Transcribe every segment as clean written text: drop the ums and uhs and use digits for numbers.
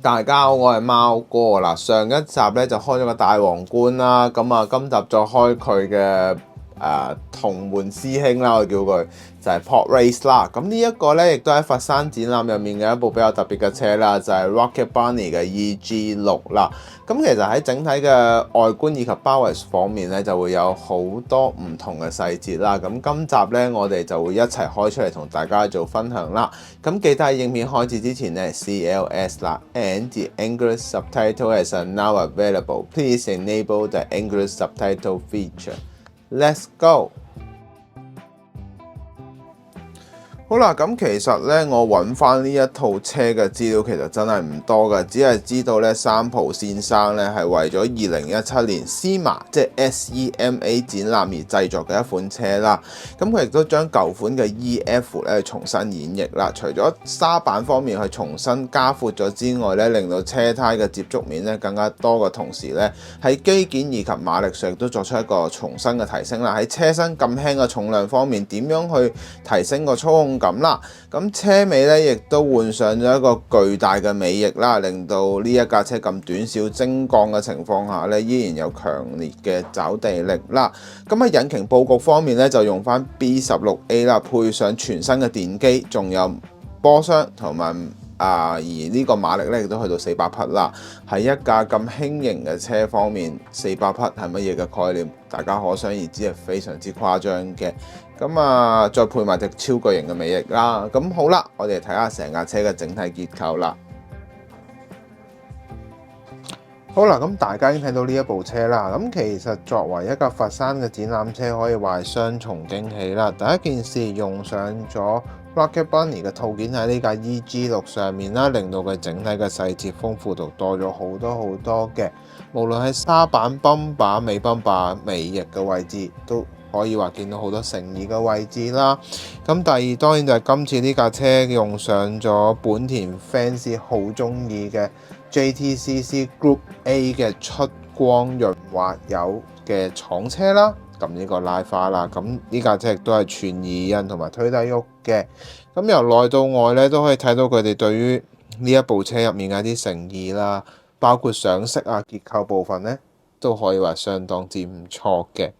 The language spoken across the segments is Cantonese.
大家好，我係貓哥嗱。上一集咧就開咗個大皇冠啦，咁啊今集再開佢嘅同門師兄啦，我叫佢就係 Pod Race 啦。咁呢一個咧亦都喺佛山展覽入面嘅一部比較特別嘅車啦，就係 Rocket Bunny 嘅 EG6 啦。咁其實喺整體嘅外觀以及包圍方面咧，就會有好多唔同嘅細節啦。咁今集咧，我哋就會一齊開出嚟同大家做分享啦。咁記得喺影片開始之前咧 CLS 啦 ，and the English subtitle is now available. Please enable the English subtitle feature. Let's go! 好啦，咁其實咧，我揾翻呢一套車嘅資料其實真係唔多㗎，只係知道咧，三浦先生咧係為咗2017年 SEMA 即係 SEMA 展覽而製作嘅一款車啦。咁佢亦都將舊款嘅 EF 咧重新演繹啦，除咗沙板方面去重新加闊咗之外咧，令到車胎嘅接觸面咧更加多嘅同時咧，喺機件以及馬力上亦都作出一個重新嘅提升啦。喺車身咁輕嘅重量方面，點樣去提升個操控感啦？咁車尾咧亦都換上咗一個巨大嘅尾翼啦，令到呢一架車咁短小精幹嘅情況下咧，依然有強烈嘅抓地力啦。咁喺引擎佈局方面咧，就用翻 B16A 啦，配上全新嘅電機，仲有波箱同埋而呢個馬力咧亦都去到400匹啦。喺一架咁輕型嘅車方面，400匹係乜嘢嘅概念？大家可想而知係非常之誇張嘅。咁再配埋隻超巨型嘅尾翼啦。咁好啦，我哋睇下成架車嘅整體結構啦。好啦，咁大家已經睇到呢一部車啦。咁其實作為一架佛山嘅展覽車，可以話係雙重驚喜啦。第一件事用上咗 Rocket Bunny 嘅套件喺呢架 EG6 上面啦，令到佢整體嘅細節豐富度多咗好多嘅。無論係沙板、泵把、尾泵把、尾翼嘅位置，都可以話見到好多誠意嘅位置啦。咁第二當然就係今次呢架車用上咗本田 fans 好中意嘅 JTCC Group A 嘅出光潤滑油嘅廠車啦。咁呢個拉花啦，咁呢架車亦都係全二印同埋推低喐嘅。咁由內到外咧都可以睇到佢哋對於呢一部車入面嘅一啲誠意啦，包括上色結構部分咧都可以話相當之唔錯嘅。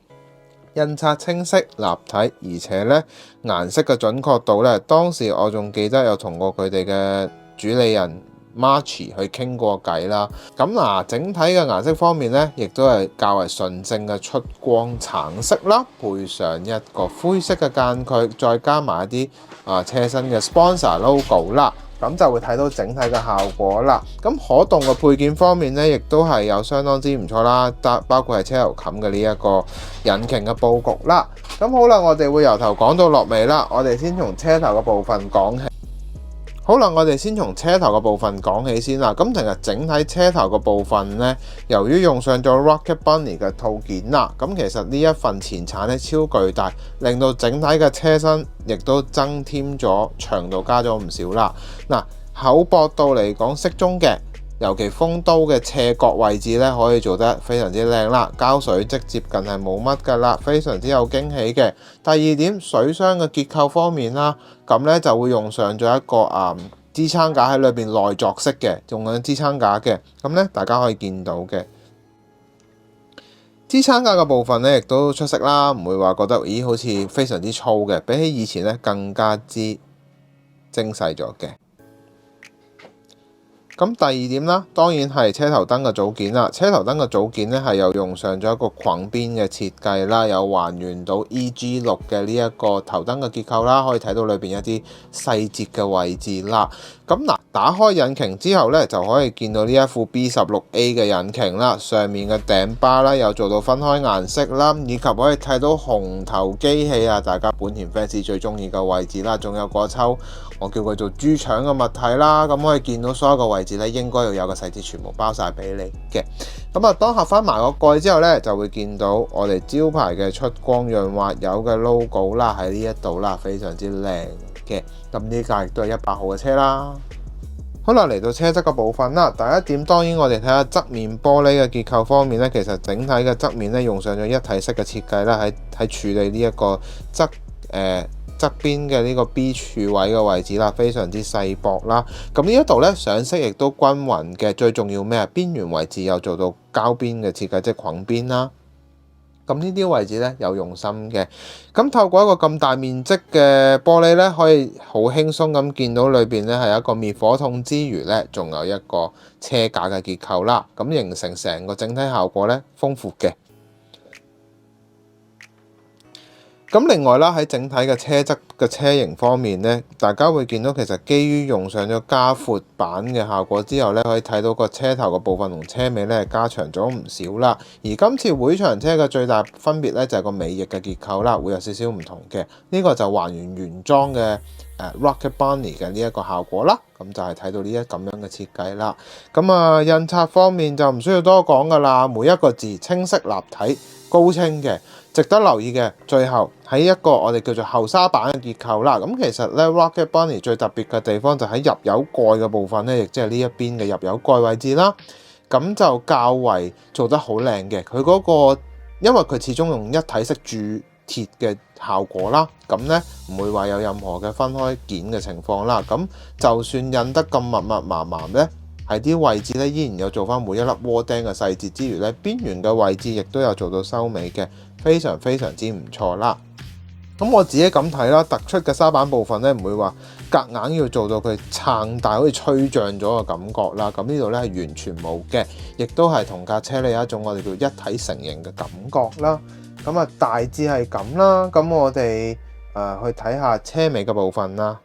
印刷清晰立體，而且咧顏色嘅準確度咧，當時我仲記得有同過佢哋嘅主理人 Marchi 去傾過偈啦。咁整體嘅顏色方面咧，亦都係較為純正嘅出光橙色啦，配上一個灰色嘅間距，再加埋一啲車身嘅 sponsor logo 啦，咁就會睇到整體嘅效果啦。咁可動嘅配件方面咧，亦都係有相當之唔錯啦，包括係車頭冚嘅呢一個引擎嘅佈局啦。咁好啦，我哋會由頭講到落尾啦。我哋先從車頭嘅部分講起。好啦，我哋先從車頭嘅部分講起先啦。咁其實整體車頭嘅部分呢，由於用上咗 Rocket Bunny 嘅套件啦，咁其實呢一份前產咧超巨大，令到整體嘅車身亦都增添咗長度，加咗唔少啦。厚薄度嚟講適中嘅，尤其風刀嘅斜角位置咧可以做得非常之靚啦，膠水積接近係冇乜噶啦，非常之有驚喜嘅。第二點，水箱嘅結構方面啦，咁咧就會用上咗一個支撐架喺裏邊內鑿式嘅，用緊支撐架嘅，咁咧大家可以見到嘅支撐架嘅部分咧亦都出色啦，唔會話覺得咦好似非常之粗嘅，比起以前咧更加之精細咗嘅。咁第二點啦，當然係車頭燈嘅組件啦。車頭燈嘅組件咧係又用上咗一個滾邊嘅設計啦，有還原到 EG6 嘅呢一個頭燈嘅結構啦，可以睇到裏邊一啲細節嘅位置啦。咁打開引擎之後咧，就可以見到呢一副 B16A 嘅引擎啦，上面嘅頂巴啦又做到分開顏色啦，以及可以睇到紅頭機器大家本田 fans 最中意嘅位置啦，仲有嗰抽我叫佢做豬腸嘅物體啦，咁可以見到所有嘅位置咧，應該要有個細節全部包晒俾你嘅。咁當合翻埋個蓋之後咧，就會見到我哋招牌嘅出光潤滑油嘅 logo 啦，喺呢一度啦，非常之靚嘅。咁呢架亦都係100號嘅車啦。好啦，嚟到車側嘅部分啦。第一點當然我哋睇下側面玻璃嘅結構方面咧，其實整體嘅側面咧用上咗一體式嘅設計啦，喺處理呢一個側側邊嘅呢個 B 柱位嘅位置啦，非常之細薄啦。咁呢一度咧上色亦都均勻嘅，最重要咩啊？邊緣位置又做到膠邊嘅設計，即係滾邊啦。咁呢啲位置咧有用心嘅，咁透過一個咁大面積嘅玻璃咧，可以好輕鬆咁見到裏邊咧係一個滅火筒之餘咧，仲有一個車架嘅結構啦，咁形成成個整體效果咧豐富嘅。咁另外啦，喺整體嘅車側嘅車型方面咧，大家會見到其實基於用上咗加闊版嘅效果之後咧，可以睇到個車頭嘅部分同車尾咧加長咗唔少啦。而今次會場車嘅最大分別咧就係個尾翼嘅結構啦，會有少少唔同嘅。呢個就還原原裝嘅Rocket Bunny 嘅呢一個效果啦。咁就係睇到呢一咁樣嘅設計啦。咁印刷方面就唔需要多講噶啦，每一個字清晰立體高清嘅。值得留意嘅，最後喺一個我哋叫做後沙板嘅結構啦。咁其實咧 Rocket Bunny 最特別嘅地方就喺入油蓋嘅部分咧，亦即係呢一邊嘅入油蓋位置啦。咁就較為做得好靚嘅，佢嗰個因為佢始終用一體式鑄鐵嘅效果啦，咁咧唔會話有任何嘅分開件嘅情況啦。咁就算印得咁密密麻麻咧，喺啲位置咧依然有做翻每一粒窩釘嘅細節之餘咧，邊緣嘅位置亦都有做到收尾嘅。非常非常之唔錯啦。咁我自己咁睇啦，突出嘅沙板部分咧唔會話夾硬要做到佢撐大，好似吹脹咗嘅感覺啦。咁呢度咧係完全冇嘅，亦都係同架車咧有一種我哋叫一體成型嘅感覺啦。咁大致係咁啦。咁我哋去睇下車尾嘅部分啦。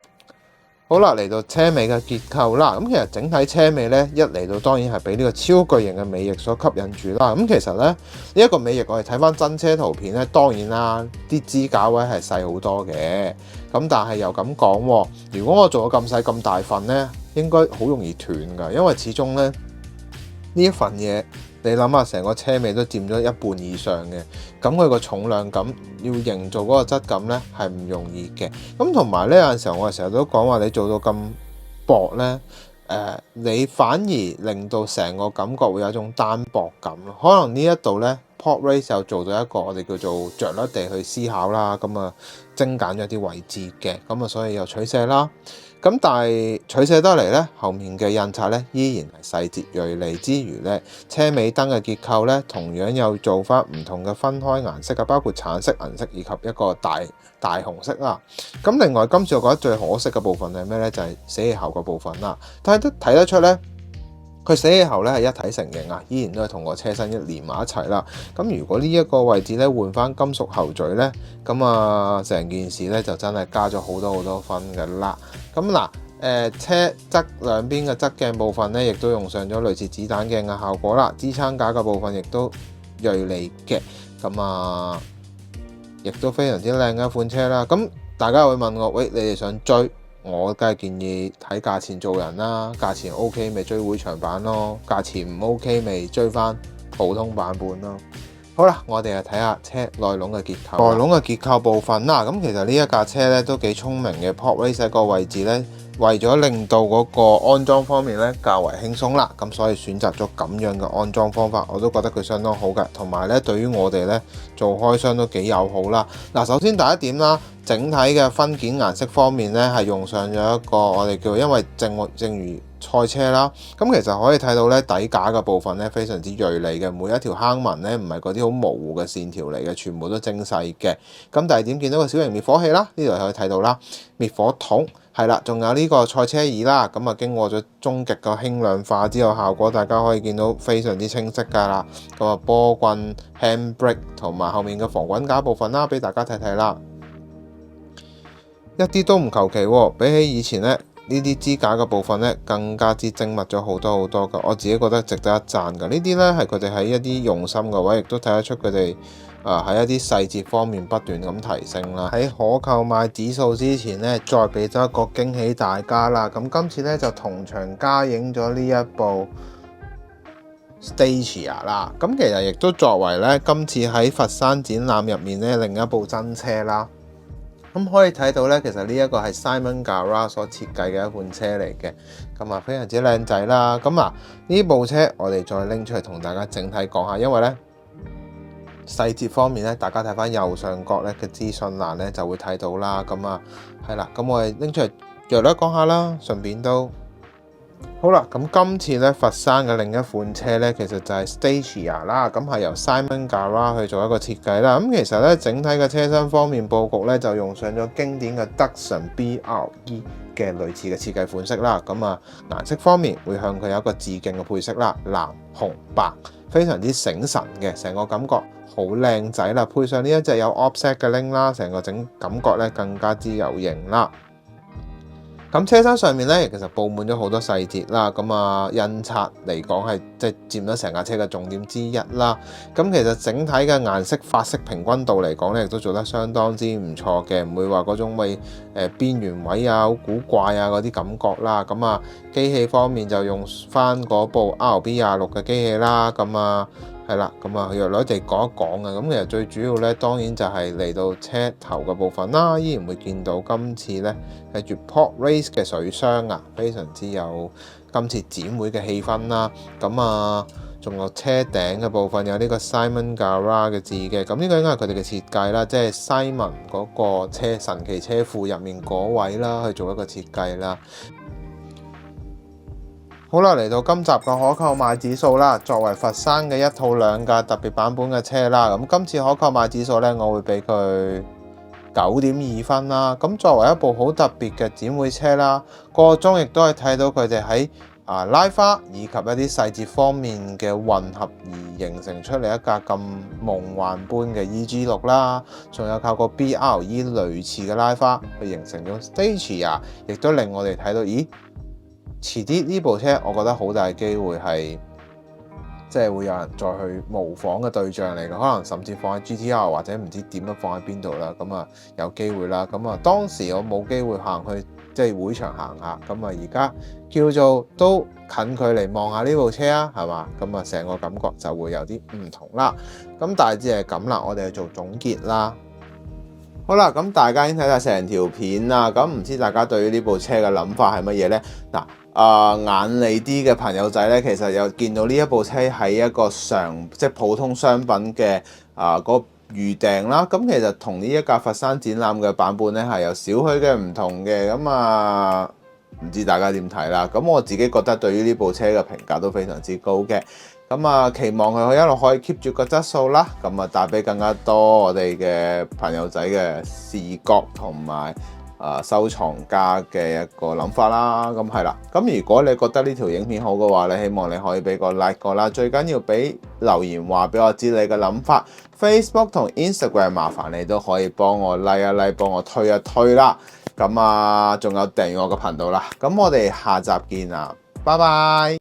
好啦，嚟到車尾嘅結構啦。咁其實整體車尾咧一嚟到當然係俾呢個超巨型嘅尾翼所吸引住啦。咁其實咧呢一個尾翼我哋睇翻真車圖片咧，當然啦啲支架位係細好多嘅。咁但係又咁講喎，如果我做咗咁細咁大份咧，應該好容易斷㗎，因為始終咧呢一份嘢。你諗下，成個車尾都佔咗一半以上嘅，咁佢個重量感要營造嗰個質感咧係唔容易嘅。咁同埋呢，有陣時候我哋成日都講話你做到咁薄咧，你反而令到成個感覺會有一種單薄感咯。可能呢一度咧 PortRace 又做到一個我哋叫做着力地去思考啦，咁精簡咗啲位置嘅，咁所以又取捨啦。咁但係取捨得嚟咧，後面嘅印刷咧依然係細節銳利之餘咧，車尾燈嘅結構咧同樣有做翻唔同嘅分開顏色嘅，包括橙色、銀色以及一個大紅色啦。咁另外今次我覺得最可惜嘅部分係咩咧？就係死氣喉嘅部分啦。但係都睇得出咧，佢死氣喉咧係一體成型啊，依然都係同個車身一連埋一齊啦。咁如果呢一個位置咧換翻金屬喉嘴咧，咁成件事咧就真係加咗好多分㗎啦。咁車側兩邊嘅側鏡部分咧，亦都用上咗類似子彈鏡嘅效果啦。支撐架嘅部分亦都銳利嘅，亦都非常之靚嘅一款車啦。咁大家會問我，喂，你哋想追？我梗係建議睇價錢做人啦。價錢 OK 咪追會場版咯，價錢唔 OK 咪追翻普通版本咯。好啦，我哋睇下車內籠嘅結構。內籠嘅結構部分啦，咁其實呢一架車咧都幾聰明嘅。PortRace 個位置咧，為咗令到嗰個安裝方面咧較為輕鬆啦，咁所以選擇咗咁樣嘅安裝方法，我都覺得佢相當好嘅。同埋咧，對於我哋咧做開箱都幾友好啦。嗱，首先第一點啦，整體嘅分件顏色方面咧係用上咗一個我哋叫，因為正如賽車啦，咁其實可以睇到咧底架嘅部分咧非常之銳利嘅，每一條坑紋咧唔係嗰啲好模糊嘅線條嚟嘅，全部都精細嘅。咁第二點見到個小型滅火器啦，呢度可以睇到啦，滅火筒係啦，仲有呢個賽車椅啦，經過咗終極嘅輕量化之後，效果大家可以見到非常之清晰㗎啦。波棍、handbrake 同埋後面嘅防滾架部分啦，俾大家睇睇啦，一啲都唔求其喎，比起以前咧。呢啲支架嘅部分咧，更加之精密咗好多㗎，我自己覺得值得一讚㗎。呢啲咧係佢哋喺一啲用心嘅位，亦都睇得出佢哋喺一啲細節方面不斷咁提升啦。喺可購買指數之前咧，再俾咗一個驚喜大家啦。咁今次咧就同場加映咗呢一部 Stacia 啦。咁其實亦都作為咧今次喺佛山展覽入面咧另一部真車啦。咁可以睇到咧，其實呢一個係 Simon Gara 所設計嘅一款車嚟嘅，非常之靚仔啦。呢部車我哋再拎出嚟同大家整體講下，因為咧細節方面咧，大家睇翻右上角咧嘅資訊欄咧就會睇到啦。咁啊，係啦，咁我哋拎出嚟略略講下啦，順便都好啦。咁今次咧佛山嘅另一款車咧，其實就係 Stacia 啦。咁係由 Simon Gara 去做一個設計啦。咁其實咧整體嘅車身方面佈局咧就用上咗經典嘅德臣 BRE 嘅類似嘅設計款式啦。咁啊，顏色方面會向佢有一個致敬嘅配色啦，藍、紅、白，非常之醒神嘅，成個感覺好靚仔啦。配上呢一隻有 offset 嘅鈴啦，成個整感覺咧更加之有型啦。咁車身上面咧，其實佈滿咗好多細節啦。咁啊，印刷嚟講係即係佔咗成架車嘅重點之一啦。咁其實整體嘅顏色發色平均度嚟講咧，亦都做得相當之唔錯嘅，唔會話嗰種咪邊緣位啊、好古怪啊嗰啲感覺啦。咁啊，機器方面就用翻嗰部 RB26嘅機器啦。咁啊係啦，咁啊約略地講一講啊。咁其實最主要咧，當然就係嚟到車頭嘅部分啦，依然會見到今次咧係住 Pod Race 嘅水箱啊，非常之有今次展會嘅氣氛啦。咁啊，仲有車頂嘅部分有呢個 Simon Gara 嘅字嘅，咁呢個應該係佢哋嘅設計啦，即係 Simon 嗰個車神奇車庫入面嗰位啦，去做一個設計啦。好啦，嚟到今集嘅可購買指數啦。作為佛山嘅一套兩架特別版本嘅車啦，咁今次可購買指數咧，我會俾佢9.2分啦。咁作為一部好特別嘅展會車啦，個中亦都係睇到佢哋喺拉花以及一啲細節方面嘅混合而形成出嚟一架咁夢幻般嘅 EG6啦。仲有靠個 BRE 類似嘅拉花去形成咗 Stacia， 亦都令我哋睇到，咦？遲啲呢部車，我覺得好大機會係即係會有人再去模仿嘅對象嚟嘅，可能甚至放喺 GTR 或者唔知點樣放喺邊度啦。咁啊有機會啦。咁啊當時我冇機會行去即係會場行下，咁啊而家叫做都近距離望下呢部車啊，係嘛？咁啊成個感覺就會有啲唔同啦。咁大致係咁啦，我哋去做總結啦。好啦，咁大家已經睇晒成條片啦，咁唔知大家對於呢部車嘅諗法係乜嘢呢？嗱，眼利啲嘅朋友仔咧，其實有見到呢一部車喺一個即係普通商品嘅個預訂啦。咁其實同呢一架佛山展覽嘅版本咧係有少許嘅唔同嘅。咁唔知大家點睇啦？咁我自己覺得對於呢部車嘅評價都非常之高嘅。咁期望佢一路可以 keep 住個質素啦。咁帶俾更加多我哋嘅朋友仔嘅視覺同埋收藏家嘅一個諗法啦。咁係啦。咁如果你覺得呢條影片好嘅話咧，希望你可以俾個 like 個啦。最緊要俾留言話俾我知你嘅諗法。Facebook 同 Instagram 麻煩你都可以幫我 like 一 like， 幫我推一推啦。咁仲有訂閱我嘅頻道啦。咁我哋下集見啦，拜拜。